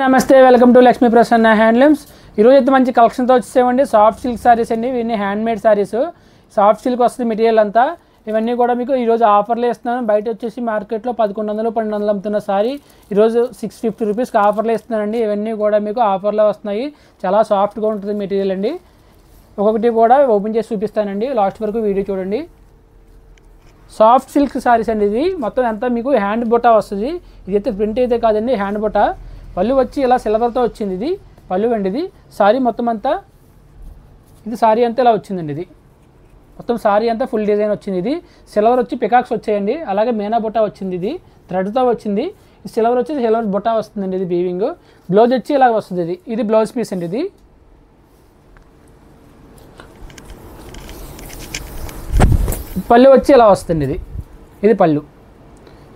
నమస్తే welcome to Lakshmi Prasanna handlooms ఈరోజు అయితే మంచి కలెక్షన్తో వచ్చేసామండి. సాఫ్ట్ సిల్క్ సారీస్ అండి, ఇవన్నీ హ్యాండ్మేడ్ సారీస్. సాఫ్ట్ సిల్క్ వస్తుంది మెటీరియల్ అంతా. ఇవన్నీ కూడా మీకు ఈరోజు ఆఫర్లో ఇస్తున్నాను. బయట వచ్చేసి మార్కెట్లో 1100 1200 అమ్ముతున్న సారీ ఈరోజు 650 రూపీస్కి ఆఫర్లో ఇస్తున్నానండి. ఇవన్నీ కూడా మీకు ఆఫర్లో వస్తున్నాయి. చాలా సాఫ్ట్గా ఉంటుంది మెటీరియల్ అండి. ఒక్కొక్కటి కూడా ఓపెన్ చేసి చూపిస్తానండి, లాస్ట్ వరకు వీడియో చూడండి. సాఫ్ట్ సిల్క్ సారీస్ అండి. ఇది మొత్తం అంతా మీకు హ్యాండ్ బొటా వస్తుంది. ఇది అయితే ప్రింట్ అయితే కాదండి, హ్యాండ్ బొటా. పళ్ళు వచ్చి ఇలా సిల్వర్తో వచ్చింది. ఇది పళ్ళు అండి. ఇది సారీ మొత్తం అంతా, ఇది సారీ అంతా ఇలా వచ్చిందండి. ఇది మొత్తం సారీ అంతా ఫుల్ డిజైన్ వచ్చింది. ఇది సిల్వర్ వచ్చి పికాక్స్ వచ్చాయండి. అలాగే మేనా బొటా వచ్చింది. ఇది థ్రెడ్తో వచ్చింది. ఈ సిల్వర్ వచ్చి సిల్వర్ బొటా వస్తుందండి. ఇది వీవింగ్. బ్లౌజ్ వచ్చి ఇలా వస్తుంది. ఇది బ్లౌజ్ పీస్ అండి. ఇది పళ్ళు వచ్చి ఇలా వస్తుంది. ఇది పళ్ళు.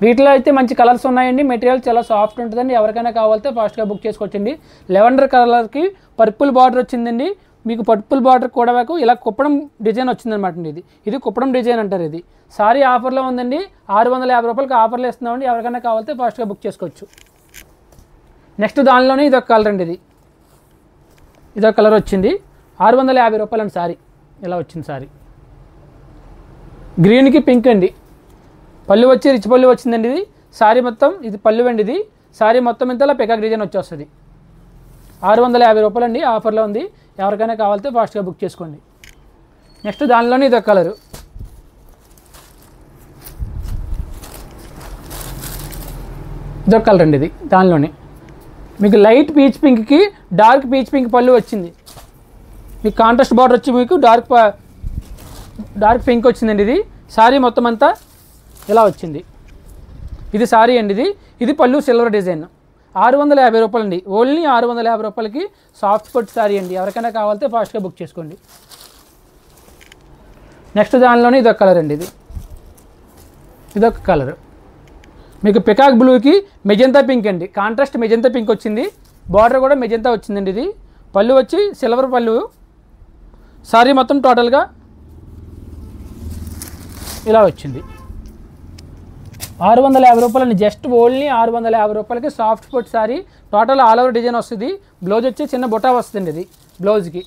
వీటిలో అయితే మంచి కలర్స్ ఉన్నాయండి. మెటీరియల్ చాలా సాఫ్ట్ ఉంటుందండి. ఎవరికైనా కావాలంటే ఫాస్ట్గా బుక్ చేసుకోవచ్చండి. లెవెండర్ కలర్కి పర్పుల్ బార్డర్ వచ్చిందండి. మీకు పర్పుల్ బార్డర్ కూడా ఇలా కుప్పడం డిజైన్ వచ్చిందనమాట అండి. ఇది కుప్పడం డిజైన్ అంటారు. ఇది సారీ ఆఫర్లో ఉందండి. 650 రూపాయలకి ఆఫర్లో ఇస్తున్నామండి. ఎవరికైనా కావాలంటే ఫాస్ట్గా బుక్ చేసుకోవచ్చు. నెక్స్ట్ దానిలోనే ఇదొక కలర్ అండి. ఇదొక కలర్ వచ్చింది. 650 రూపాయలు అండి సారీ. ఇలా వచ్చింది సారీ. గ్రీన్కి పింక్ అండి. పళ్ళు వచ్చి రిచ్ పళ్ళు వచ్చిందండి. ఇది సారీ మొత్తం, ఇది పళ్ళు అండి. ఇది సారీ మొత్తం ఇంతలా పికాక్ డిజైన్ వచ్చేస్తుంది. 650 రూపాయలు అండి, ఆఫర్లో ఉంది. ఎవరికైనా కావాలంటే ఫాస్ట్గా బుక్ చేసుకోండి. నెక్స్ట్ దానిలోనే ఇదొక కలరు. ఇదొక కలర్ అండి. ఇది దానిలోనే మీకు లైట్ పీచ్ పింక్కి డార్క్ పీచ్ పింక్ పళ్ళు వచ్చింది. మీకు కాంట్రాస్ట్ బార్డర్ వచ్చి మీకు డార్క్ పింక్ వచ్చిందండి. ఇది సారీ మొత్తం అంతా ఇలా వచ్చింది. ఇది సారీ అండి. ఇది పళ్ళు సిల్వర్ డిజైన్. 650 రూపాయలు అండి. ఓన్లీ 650 రూపాయలకి సాఫ్ట్ ఫుడ్ సారీ అండి. ఎవరికైనా కావాలంటే ఫాస్ట్గా బుక్ చేసుకోండి. నెక్స్ట్ దానిలోనే ఇదొక కలర్ అండి. ఇదొక కలర్ మీకు పికాక్ బ్లూకి మెజంతా పింక్ అండి. కాంట్రాస్ట్ మెజంతా పింక్ వచ్చింది. బార్డర్ కూడా మెజంతా వచ్చిందండి. ఇది పళ్ళు వచ్చి సిల్వర్ పళ్ళు. సారీ మొత్తం టోటల్గా ఇలా వచ్చింది. 650 రూపాయలు అండి. జస్ట్ ఓన్లీ 650 రూపాయలకి soft food sorry. Total all over design వస్తుంది. బ్లౌజ్ వచ్చి చిన్న బొటా వస్తుందండి. ఇది బ్లౌజ్కి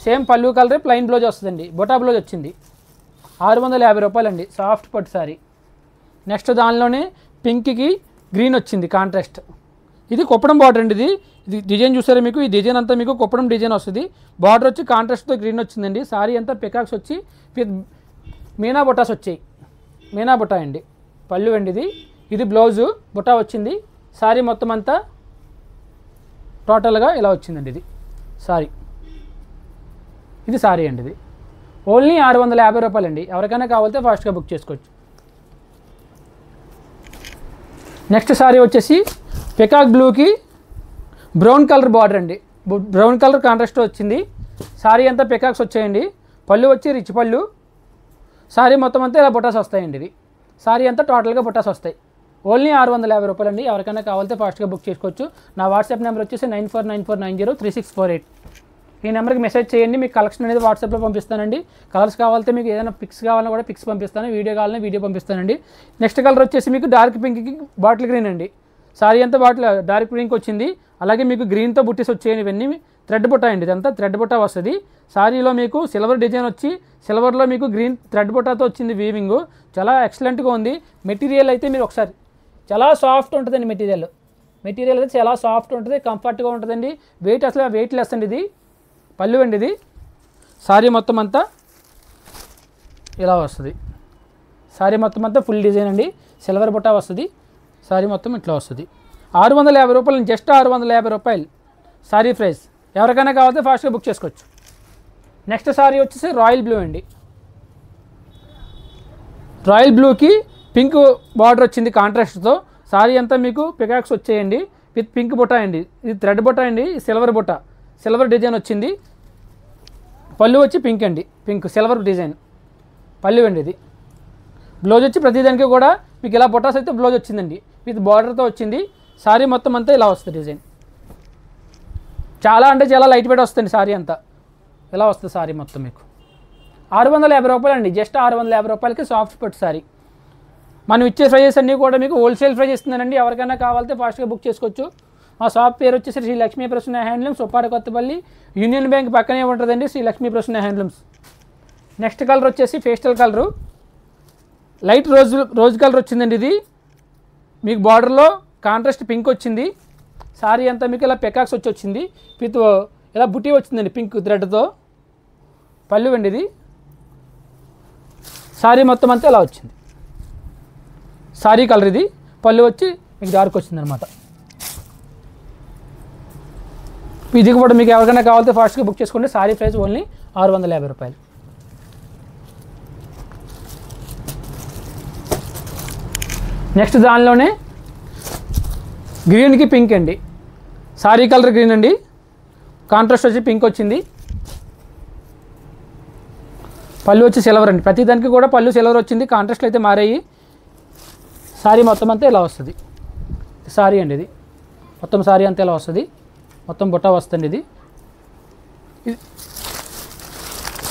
సేమ్ పళ్ళు కలరే ప్లెయిన్ బ్లౌజ్ వస్తుందండి. బొటా బ్లౌజ్ వచ్చింది. 650 రూపాయలు అండి సాఫ్ట్ ఫుడ్ సారీ. నెక్స్ట్ దానిలోనే పింక్కి గ్రీన్ వచ్చింది కాంట్రాస్ట్. ఇది కుప్పడం బార్డర్ అండి. ఇది డిజైన్ చూసారా మీకు? ఈ డిజైన్ అంతా మీకు కుప్పడం డిజైన్ వస్తుంది. బార్డర్ వచ్చి కాంట్రాస్ట్తో గ్రీన్ వచ్చిందండి. సారీ అంతా పికాక్స్ వచ్చి మీనా బొటాస్ వచ్చాయి. మీనా బొటా అండి. పళ్ళు అండి. ఇది బ్లౌజు బుటా వచ్చింది. సారీ మొత్తం అంతా టోటల్గా ఇలా వచ్చిందండి. ఇది సారీ. ఇది సారీ అండి. ఇది ఓన్లీ 650 రూపాయలు అండి. ఎవరికైనా కావాలంటే ఫాస్ట్గా బుక్ చేసుకోవచ్చు. నెక్స్ట్ సారీ వచ్చేసి పికాక్ బ్లూకి బ్రౌన్ కలర్ బార్డర్ అండి. బ్రౌన్ కలర్ కాంట్రాస్ట్ వచ్చింది. సారీ అంతా పికాక్స్ వచ్చాయండి. పళ్ళు వచ్చి రిచ్ పళ్ళు. సారీ మొత్తం అంతా ఇలా బుటాస్ వస్తాయండి. ఇది సారీ అంతా టోటల్గా బుటాస్ వస్తాయి. ఓన్లీ 650 రూపాయలు అండి. ఎవరికైనా కావాలంటే ఫాస్ట్గా బుక్ చేసుకోవచ్చు. నా వాట్సాప్ నెంబర్ వచ్చేసి 9494903648. ఈ నెంబర్కి మెసేజ్ చేయండి. మీకు కలెక్షన్ అనేది వాట్సాప్లో పంపిస్తానండి. కలర్స్ కావాలంటే మీకు ఏదైనా పిక్స్ కావాలన్నా కూడా పిక్స్ పంపిస్తాను. వీడియో కావాలన్నా వీడియో పంపిస్తానండి. నెక్స్ట్ కలర్ వచ్చేసి మీకు డార్క్ పింక్కి బాటిల్ గ్రీన్ అండి. సారీ అంతా డార్క్ పింక్ వచ్చింది. అలాగే మీకు గ్రీన్తో బుట్టీస్ వచ్చాయి. ఇవన్నీ థ్రెడ్ బుట్ట అండి. ఇదంతా థ్రెడ్ బుట్ట వస్తుంది. సారీలో మీకు సిల్వర్ డిజైన్ వచ్చి సిల్వర్లో మీకు గ్రీన్ థ్రెడ్ బుట్టాతో వచ్చింది వీవింగ్. చాలా ఎక్సలెంట్గా ఉంది. మెటీరియల్ అయితే మీరు ఒకసారి చాలా సాఫ్ట్ ఉంటుందండి. మెటీరియల్ అయితే చాలా సాఫ్ట్ ఉంటుంది, కంఫర్ట్గా ఉంటుందండి. వెయిట్ అసలు వెయిట్ లెస్ అండి. ఇది పళ్ళు అండి. ఇది సారీ మొత్తం అంతా ఇలా వస్తుంది. సారీ మొత్తం అంతా ఫుల్ డిజైన్ అండి. సిల్వర్ బుట్ట వస్తుంది. సారీ మొత్తం ఇట్లా వస్తుంది. 650 రూపాయలు, జస్ట్ 650 రూపాయలు సారీ ప్రైస్. ఎవరికైనా కావాలంటే ఫాస్ట్గా బుక్ చేసుకోవచ్చు. నెక్స్ట్ సారీ వచ్చేసి రాయల్ బ్లూ అండి. రాయల్ బ్లూకి పింక్ బార్డర్ వచ్చింది కాంట్రాస్ట్తో. సారీ అంతా మీకు పికాక్స్ వచ్చాయండి విత్ పింక్ బుట్ట అండి. ఇది థ్రెడ్ బుట్ట అండి. సిల్వర్ బుట్ట, సిల్వర్ డిజైన్ వచ్చింది. పళ్ళు వచ్చి పింక్ అండి. పింక్ సిల్వర్ డిజైన్ పళ్ళు అండి. ఇది బ్లౌజ్ వచ్చి ప్రతిదానికి కూడా మీకు ఇలా బుటాస్ అయితే బ్లౌజ్ వచ్చిందండి. విత్ బార్డర్తో వచ్చింది. సారీ మొత్తం అంతా ఇలా వస్తుంది డిజైన్. చాలా అంటే చాలా లైట్ వెయిట్ వస్తుంది. సారీ అంతా ఇలా వస్తుంది. సారీ మొత్తం మీకు 650 రూపాయలు అండి. జస్ట్ 650 రూపాయలకి సాఫ్ట్ ఫుడ్ సారీ. మనం ఇచ్చే ప్రైజెస్ అన్నీ కూడా మీకు హోల్సేల్ ప్రైస్ ఇస్తున్నానండి. ఎవరికైనా కావాలంటే ఫాస్ట్గా బుక్ చేసుకోవచ్చు. మా షాప్ పేరు వచ్చేసి Shri Lakshmi Prasanna handlooms, Uppada Kothapalli, union bank పక్కనే ఉంటుందండి Shri Lakshmi Prasanna handlooms. Next colour వచ్చేసి pastel colour, light rose colour వచ్చిందండి. ఇది మీకు బార్డర్లో కాంట్రాస్ట్ పింక్ వచ్చింది. సారీ అంతా మీకు ఇలా పెకాక్స్ వచ్చింది, విత్ ఇలా బుటీ వచ్చిందండి పింక్ థ్రెడ్తో. పళ్ళు అండి ఇది. సారీ మొత్తం అంతా ఇలా వచ్చింది. సారీ కలర్ ఇది. పళ్ళు వచ్చి మీకు డార్క్ వచ్చింది అనమాట. ఇది కూడా మీకు ఎవరికైనా కావాలంటే ఫాస్ట్గా బుక్ చేసుకోండి. సారీ ప్రైస్ ఓన్లీ 650 రూపాయలు. నెక్స్ట్ దానిలోనే గ్రీన్కి పింక్ అండి. సారీ కలర్ గ్రీన్ అండి, కాంట్రాస్ట్ వచ్చి పింక్ వచ్చింది. పళ్ళు వచ్చి సిల్వర్ అండి. ప్రతి దానికి కూడా పళ్ళు సిల్వర్ వచ్చింది, కాంట్రాస్ట్లు అయితే మారాయి. సారీ మొత్తం అంతా ఇలా వస్తుంది. సారీ అండి ఇది మొత్తం, సారీ అంతా ఇలా వస్తుంది, మొత్తం బుట్ట వస్తుంది. ఇది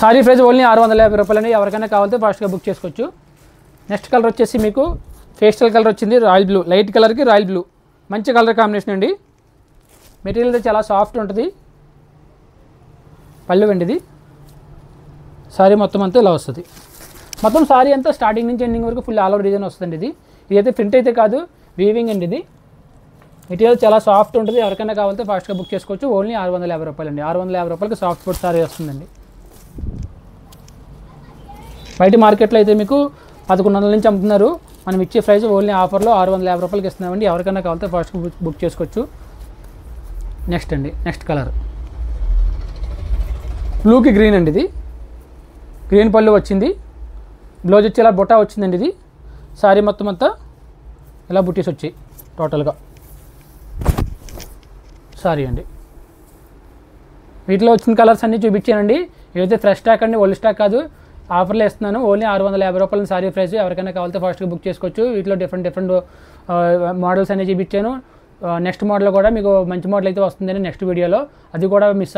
సారీ ప్రైస్ ఓన్లీ 650 రూపాయలని. ఎవరికైనా కావాలంటే ఫాస్ట్గా బుక్ చేసుకోవచ్చు. నెక్స్ట్ కలర్ వచ్చేసి మీకు పేస్టల్ కలర్ వచ్చింది, రాయల్ బ్లూ, లైట్ కలర్కి రాయల్ బ్లూ, మంచి కలర్ కాంబినేషన్ అండి. మెటీరియల్ అయితే చాలా సాఫ్ట్ ఉంటుంది. పళ్ళు అండి ఇది. సారీ మొత్తం అంతా ఇలా వస్తుంది. మొత్తం సారీ అంతా స్టార్టింగ్ నుంచి ఎండింగ్ వరకు ఫుల్ ఆల్ ఓవర్ డిజైన్ వస్తుంది. ఇది అయితే ప్రింట్ అయితే కాదు, వీవింగ్ అండి. ఇది మెటీరియల్ చాలా సాఫ్ట్ ఉంటుంది. ఎవరికైనా కావాలంటే ఫాస్ట్గా బుక్ చేసుకోవచ్చు. ఓన్లీ 650 రూపాయలండి. 650 రూపాయలకి సాఫ్ట్ ఫుడ్ సారీ వస్తుందండి. బయట మార్కెట్లో అయితే మీకు 1100 నుంచి అమ్ముతున్నారు. మనం ఇచ్చే ప్రైస్ ఓన్లీ ఆఫర్లో 650 రూపాయలకి ఇస్తున్నామండి. ఎవరికైనా కావాలంటే ఫాస్ట్గా బుక్ చేసుకోవచ్చు. నెక్స్ట్ అండి, నెక్స్ట్ కలర్ బ్లూకి గ్రీన్ అండి. ఇది గ్రీన్ పళ్ళు వచ్చింది, బ్లౌజ్ వచ్చి ఇలా బుట్టా వచ్చిందండి. ఇది సారీ మొత్తం అంతా ఇలా బుట్టీస్ వచ్చాయి టోటల్గా. సారీ అండి. వీటిలో వచ్చిన కలర్స్ అన్నీ చూపించానండి. ఇవైతే ఫ్రెష్ స్టాక్ అండి, ఓల్డ్ స్టాక్ కాదు. ఆఫర్లో ఇస్తున్నాను. ఓన్లీ 650 రూపాయల సారీ ప్రైస్. ఎవరికైనా కావాలంటే ఫాస్ట్గా బుక్ చేసుకోవచ్చు. వీటిలో డిఫరెంట్ మోడల్స్ అన్నీ చూపించాను. నెక్స్ట్ మోడల్ కూడా మీకు మంచి మోడల్ అయితే వస్తుందని నెక్స్ట్ వీడియోలో, అది కూడా మిస్